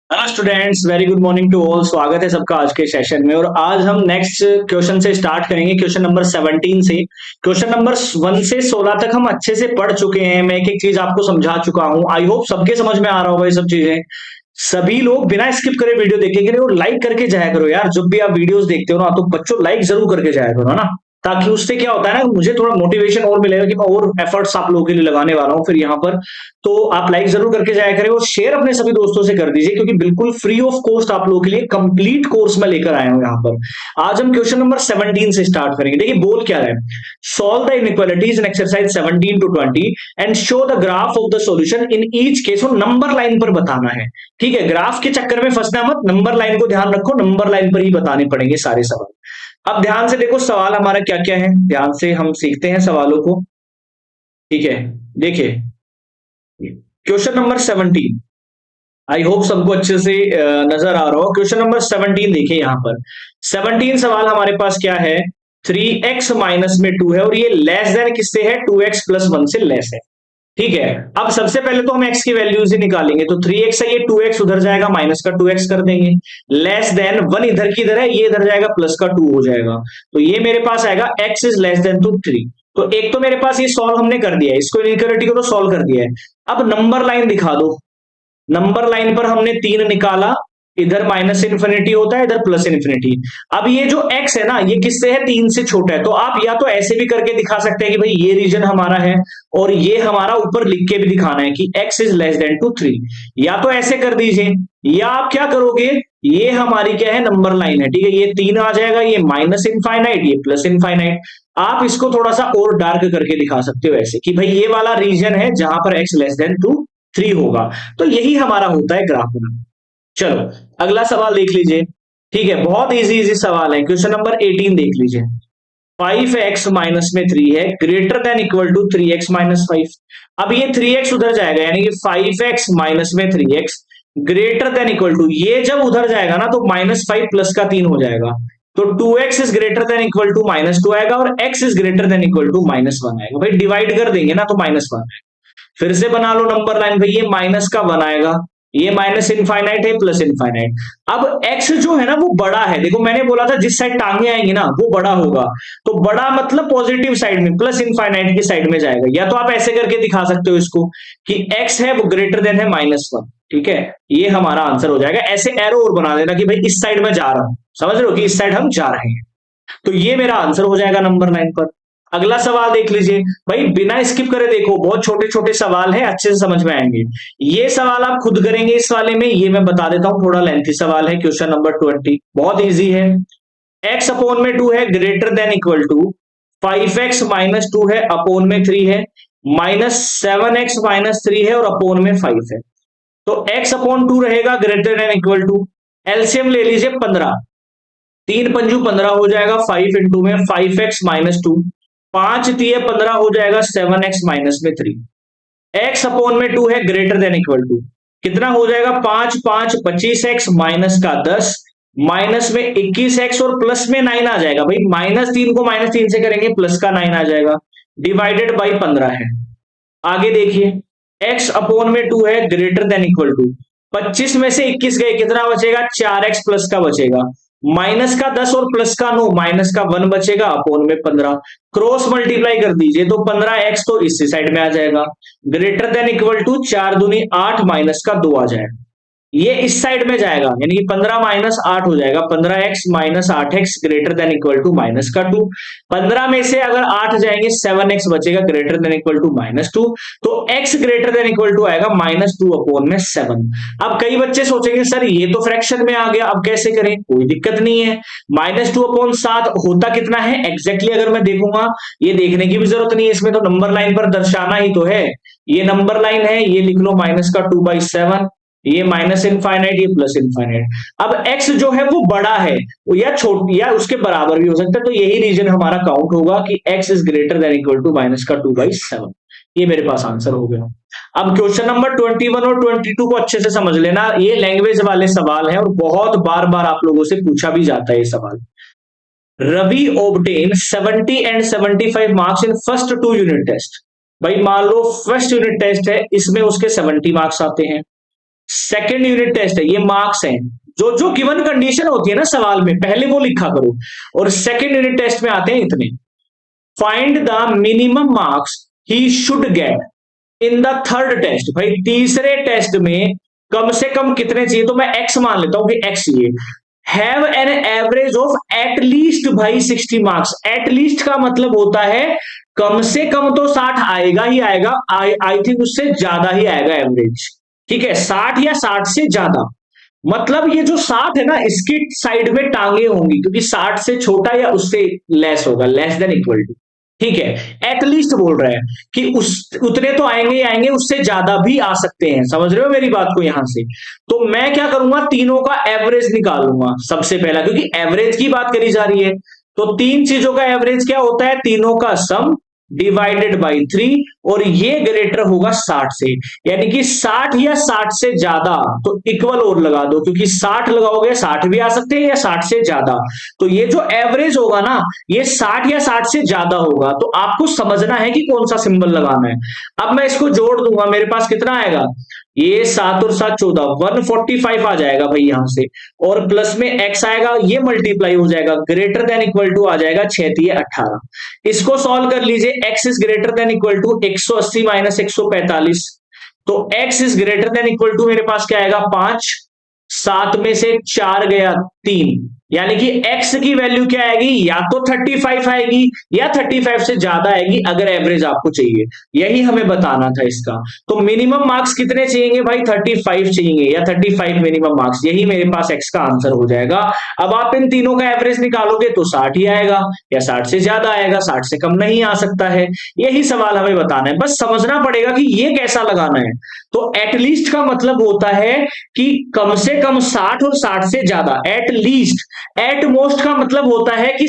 Hello students, very good morning to all. स्वागत है सबका आज के सेशन में। और आज हम नेक्स्ट क्वेश्चन से स्टार्ट करेंगे, क्वेश्चन नंबर 17 से। क्वेश्चन नंबर 1 से 16 तक हम अच्छे से पढ़ चुके हैं। मैं एक एक चीज आपको समझा चुका हूं। आई होप सबके समझ में आ रहा होगा ये सब चीजें। सभी लोग बिना स्किप करे वीडियो देखेंगे और लाइक करके जाया करो यार। जब भी आप वीडियोस देखते हो ना, तो बच्चों लाइक जरूर करके जाया करो, है ना। ताकि उससे क्या होता है ना, मुझे थोड़ा मोटिवेशन और मिलेगा कि मैं और एफर्ट्स आप लोगों के लिए लगाने वाला हूं फिर यहाँ पर। तो आप लाइक जरूर करके जाया करें और शेयर अपने सभी दोस्तों से कर दीजिए, क्योंकि बिल्कुल फ्री ऑफ कॉस्ट आप लोगों के लिए कंप्लीट कोर्स में लेकर आया हूं यहाँ पर। आज हम क्वेश्चन नंबर 17 से स्टार्ट करेंगे। देखिए बोल क्या रहा है। Solve the inequalities in exercise 17 to 20 and show the graph of the solution in each case. और नंबर लाइन पर बताना है, ठीक है। ग्राफ के चक्कर में फंसना मत, नंबर लाइन को ध्यान रखो। नंबर लाइन पर ही बताने पड़ेंगे सारे सवाल। अब ध्यान से देखो सवाल हमारा क्या क्या है, ध्यान से हम सीखते हैं सवालों को, ठीक है। देखिए क्वेश्चन नंबर 17, आई होप सबको अच्छे से नजर आ रहा हो। क्वेश्चन नंबर 17 देखिए यहाँ पर। 17 सवाल हमारे पास क्या है, 3x माइनस में 2 है और ये लेस देन किससे है, 2x प्लस 1 से लेस है, ठीक है। अब सबसे पहले तो हम x की वैल्यूज ही निकालेंगे। तो 3x है, ये 2x उधर जाएगा, माइनस का 2x कर देंगे। लेस देन 1 इधर की इधर है, ये इधर जाएगा, प्लस का 2 हो जाएगा। तो ये मेरे पास आएगा x is less than to 3। तो एक तो मेरे पास ये सॉल्व हमने कर दिया है, इसको इनइक्वालिटी को तो सॉल्व कर दिया है। अब नंबर लाइन दिखा दो। नंबर लाइन पर हमने 3 निकाला, इधर माइनस इन्फिनिटी होता है, इधर प्लस इन्फिनिटी। अब ये जो x है ना, ये किससे है, 3 से छोटा है। तो आप या तो ऐसे भी करके दिखा सकते हैं कि भाई ये रीजन हमारा है, और ये हमारा ऊपर लिख के भी दिखाना है कि x is less than to 3। या तो ऐसे कर दीजिए, या आप क्या करोगे, ये हमारी क्या है, नंबर लाइन है, ठीक है। ये 3 आ जाएगा, ये माइनस इनफाइनाइट, ये प्लस इनफाइनाइट। आप इसको थोड़ा सा और डार्क करके दिखा सकते हो ऐसे कि भाई ये वाला रीजन है जहां पर x लेस देन टू 3 होगा। तो यही हमारा होता है ग्राफ बनाना। चलो अगला सवाल देख लीजिए, ठीक है। बहुत इजी इजी सवाल है। क्वेश्चन नंबर 18 देख लीजिए। 5x माइनस में 3 है, greater than equal to 3x minus 5। अब ये 3x उधर जाएगा, यानी कि 5x माइनस में 3x greater than equal to, ये जब उधर जाएगा ना तो माइनस 5 प्लस का 3 हो जाएगा। तो 2x is greater than equal to minus 2 आएगा, और x is greater than equal to minus 1 आएगा। भाई डिवाइड कर देंगे ना तो माइनस 1। फिर से बना लो नंबर लाइन, भाई ये माइनस का 1 आएगा, ये माइनस इनफाइनाइट है, प्लस इनफाइनाइट। अब x जो है ना वो बड़ा है। देखो मैंने बोला था जिस साइड टांगे आएंगी ना वो बड़ा होगा। तो बड़ा मतलब पॉजिटिव साइड में, प्लस इनफाइनाइट की साइड में जाएगा। या तो आप ऐसे करके दिखा सकते हो इसको कि x है वो ग्रेटर देन है -1, ठीक है। ये हमारा आंसर हो जाएगा। ऐसे एरो और बना देना कि भाई इस साइड में जा रहा हूं, समझ रहे हो कि इस साइड हम जा रहे हैं। तो ये मेरा आंसर हो जाएगा नंबर 9 पर। अगला सवाल देख लीजिए भाई, बिना स्किप करे देखो, बहुत छोटे छोटे सवाल है, अच्छे से समझ में आएंगे। ये सवाल आप खुद करेंगे इस वाले में, ये मैं बता देता हूं, थोड़ा लेंथी सवाल है। क्वेश्चन नंबर 20 बहुत इजी है। x अपोन में 2 है, greater than equal to 5x minus 2 है, अपोन में 3 है, माइनस 7x माइनस 3 है और अपोन में 5 है। तो x अपॉन 2 रहेगा, greater than equal to, LCM ले लीजिए 15, 3 पंजू 15 हो जाएगा, 5 इंटू में 5x माइनस 2, 5 तिये 15 हो जाएगा, 7x माइनस में 3। x अपॉन में 2 है, ग्रेटर देन इक्वल टू, कितना हो जाएगा, 5 5 25x माइनस का 10, माइनस में 21x और प्लस में 9 आ जाएगा। भाई -3 को -3 से करेंगे, प्लस का 9 आ जाएगा, डिवाइडेड बाई 15 है। आगे देखिए, x अपॉन में 2 है, ग्रेटर देन इक्वल टू, 25 में से 21 गए, कितना बचेगा, 4x प्लस का बचेगा, माइनस का 10 और प्लस का 9, माइनस का 1 बचेगा, अपोन में 15। क्रॉस मल्टीप्लाई कर दीजिए तो 15x तो इस साइड में आ जाएगा, ग्रेटर देन इक्वल टू 4 दूनी 8, माइनस का 2 आ जाएगा, ये इस साइड में जाएगा, यानी कि 15 माइनस 8 हो जाएगा, 15x minus 8x greater than equal to minus का 2। 15 में से अगर 8 जाएंगे 7x बचेगा, ग्रेटर देन इक्वल टू -2। तो x greater than equal to आएगा -2 अपॉन में 7। अब कई बच्चे सोचेंगे सर ये तो फ्रैक्शन में आ गया, अब कैसे करें, कोई दिक्कत नहीं है। -2 अपॉन 7 होता कितना है एग्जैक्टली, अगर मैं देखूंगा, ये देखने की भी जरूरत नहीं है, इसमें तो नंबर लाइन पर दर्शाना ही तो है। ये नंबर लाइन है, ये लिख लो माइनस का 2/7, ये माइनस इनफाइनाइट, ये प्लस इनफाइनाइट। अब x जो है वो बड़ा है, या छोटा या उसके बराबर भी हो सकता है। तो यही रीजन हमारा काउंट होगा कि x is greater than equal to minus का 2/7। ये मेरे पास आंसर हो गया। अब क्वेश्चन नंबर 21 और 22 को अच्छे से समझ लेना, ये लैंग्वेज वाले सवाल हैं और बहुत बार बार आप लोगों से पूछा भी जाता है ये सवाल। Ravi obtained 70 and 75 marks in first 2 unit test. भाई मान लो फर्स्ट यूनिट टेस्ट है, इसमें उसके 70 मार्क्स आते हैं, सेकंड यूनिट टेस्ट है, ये मार्क्स हैं। जो जो गिवन कंडीशन होती है ना सवाल में, पहले वो लिखा करो। और सेकंड यूनिट टेस्ट में आते हैं इतने, find the minimum marks he should get in the third test. भाई तीसरे टेस्ट में कम से कम कितने चाहिए, तो मैं एक्स मान लेता हूं कि एक्स चाहिए। Have an average of at least भाई 60 मार्क्स। एट लीस्ट का मतलब होता है कम से कम तो 60 आएगा ही आएगा, आई थिंक उससे ज्यादा ही आएगा एवरेज। ठीक है, 60 या 60 से ज्यादा। मतलब ये जो 60 है ना, इसकी साइड में टांगे होंगी, क्योंकि 60 से छोटा या उससे लेस होगा, लेस देन इक्वल टू। ठीक है, एटलीस्ट बोल रहा है कि उस उतने तो आएंगे ही आएंगे, उससे ज्यादा भी आ सकते हैं। समझ रहे हो मेरी बात को यहां से? तो मैं क्या करूंगा, तीनों का एवरेज निकालूंगा सबसे पहला, क्योंकि एवरेज की बात करी जा रही है। तो तीन चीजों का एवरेज क्या होता है, तीनों का सम डिवाइडेड बाई 3, और ये ग्रेटर होगा 60 से। यानी कि 60 या 60 से ज्यादा, तो इक्वल और लगा दो, क्योंकि 60 लगाओगे 60 भी आ सकते हैं या 60 से ज्यादा। तो ये जो एवरेज होगा ना, ये 60 या 60 से ज्यादा होगा। तो आपको समझना है कि कौन सा सिंबल लगाना है। अब मैं इसको जोड़ दूंगा, मेरे पास कितना आएगा, ये 7 और 7 14, 145 आ जाएगा भाई यहां से। और प्लस में x आएगा, ये मल्टीप्लाई हो जाएगा, ग्रेटर देन इक्वल टू आ जाएगा 6 3 18। इसको सॉल्व कर लीजिए, x is greater than equal to 180 minus 145। तो x is greater than equal to मेरे पास क्या आएगा 5, 7 में से 4 गया 3, यानी कि x की वैल्यू क्या आएगी, या तो 35 आएगी या 35 से ज्यादा आएगी, अगर एवरेज आपको चाहिए। यही हमें बताना था इसका। तो मिनिमम मार्क्स कितने चाहिए भाई, 35 चाहिए, या 35 मिनिमम मार्क्स, यही मेरे पास x का आंसर हो जाएगा। अब आप इन तीनों का एवरेज निकालोगे तो 60 ही आएगा, या 60 से ज्यादा आएगा, 60 से कम नहीं आ सकता है। यही सवाल हमें बताना है, बस समझना पड़ेगा कि ये कैसा लगाना है। तो एटलीस्ट का मतलब होता है कि कम से कम 60 और 60 से ज्यादा, एटलीस्ट। एट मोस्ट का मतलब होता है कि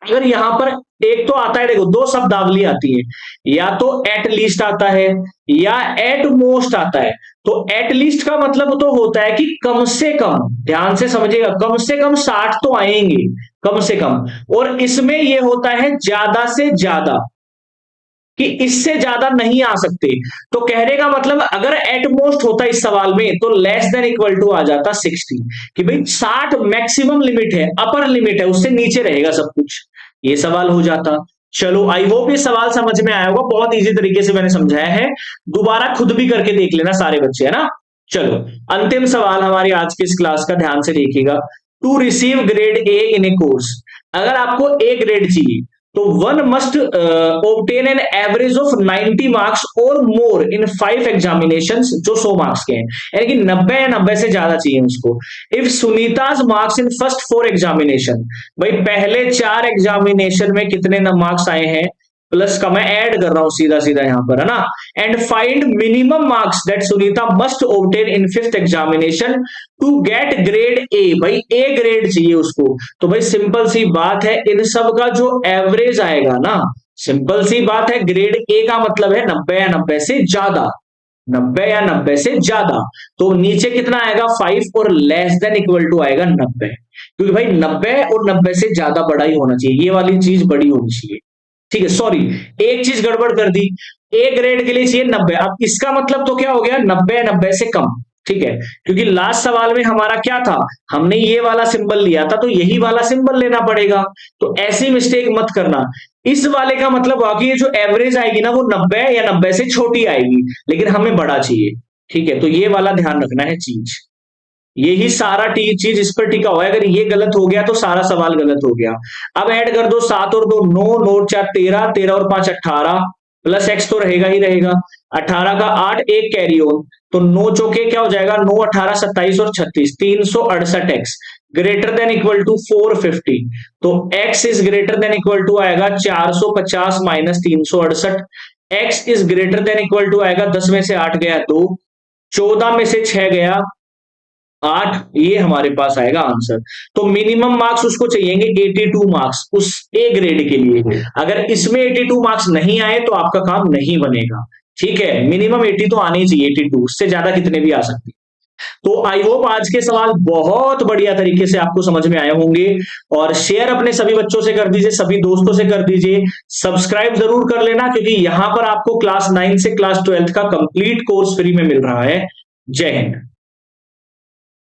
अगर यहां पर एक तो आता है, देखो दो शब्दावली आती है, या तो एट लीस्ट आता है या एट मोस्ट आता है। तो एट लीस्ट का मतलब तो होता है कि कम से कम, ध्यान से समझिएगा, कम से कम 60 तो आएंगे, कम से कम। और इसमें यह होता है ज्यादा से ज्यादा, कि इससे ज्यादा नहीं आ सकते। तो कहने का मतलब अगर एट मोस्ट होता इस सवाल में, तो लेस देन इक्वल टू आ जाता 60, कि भाई 60 मैक्सिमम लिमिट है, अपर लिमिट है, उससे नीचे रहेगा सब कुछ, ये सवाल हो जाता। चलो, आई होप ये सवाल समझ में आया होगा, बहुत इजी तरीके से मैंने समझाया है। दोबारा खुद भी करके देख लेना सारे बच्चे, है ना। चलो, अंतिम सवाल हमारी आज की इस क्लास का, ध्यान से देखिएगा। To receive grade A in a course, अगर आपको ए ग्रेड चाहिए तो one must obtain an average of 90 marks और मोर इन 5 एग्जामिनेशंस, जो 100 मार्क्स के हैं, यानी कि 90 या 90 से ज्यादा चाहिए उसको। If Sunita's marks in first 4 examination, भाई पहले 4 एग्जामिनेशन में कितने मार्क्स आए हैं, प्लस का मैं ऐड कर रहा हूं सीधा सीधा यहां पर, है ना। And find minimum marks that Sunita must obtain in 5th examination to get grade A, भाई ए ग्रेड चाहिए उसको। तो भाई सिंपल सी बात है, इन सब का जो एवरेज आएगा ना, सिंपल सी बात है, ग्रेड ए का मतलब है 90 या 90 से ज्यादा, 90 या 90 से ज्यादा। तो नीचे कितना आएगा 5, और लेस देन इक्वल टू आएगा 90, क्योंकि भाई 90 और 90 से ज्यादा बड़ा ही होना चाहिए, ये वाली चीज बड़ी होनी चाहिए। ठीक है, सॉरी एक चीज गड़बड़ कर दी, ए ग्रेड के लिए चाहिए 90। अब इसका मतलब तो क्या हो गया, 90 या 90 से कम। ठीक है, क्योंकि लास्ट सवाल में हमारा क्या था, हमने ये वाला सिंबल लिया था, तो यही वाला सिंबल लेना पड़ेगा। तो ऐसी मिस्टेक मत करना। इस वाले का मतलब बाकी ये जो एवरेज आएगी ना, वो 90 या 90 से छोटी आएगी, लेकिन हमें बड़ा चाहिए। ठीक है, तो ये वाला ध्यान रखना है चीज। यही सारा चीज इस पर टिका हुआ है, अगर ये गलत हो गया तो सारा सवाल गलत हो गया। अब ऐड कर दो, 7 और 2 9, 9 और 4 13, 13 और 5 18, प्लस एक्स तो रहेगा ही रहेगा, 18 का 8, एक कैरी ऑन, तो 9 चौके क्या हो जाएगा, 9 18 27 और 36, 368 x greater than equal to 450। तो x is greater than equal to आएगा 450 minus 368, x is greater than equal to आएगा 10 में से 8 गया 2, 14 में से 6 गया 8, ये हमारे पास आएगा आंसर। तो मिनिमम मार्क्स उसको चाहिएंगे 82 मार्क्स उस ए ग्रेड के लिए। अगर इसमें 82 मार्क्स नहीं आए तो आपका काम नहीं बनेगा। ठीक है, मिनिमम 80 तो आने ही चाहिए, 82 उससे ज्यादा कितने भी आ सकते। तो आई होप आज के सवाल बहुत बढ़िया तरीके से आपको समझ में आए होंगे, और शेयर अपने सभी बच्चों से कर दीजिए, सभी दोस्तों से कर दीजिए, सब्सक्राइब जरूर कर लेना, क्योंकि यहां पर आपको क्लास 9 से क्लास 12 का कंप्लीट कोर्स फ्री में मिल रहा है। जय हिंद।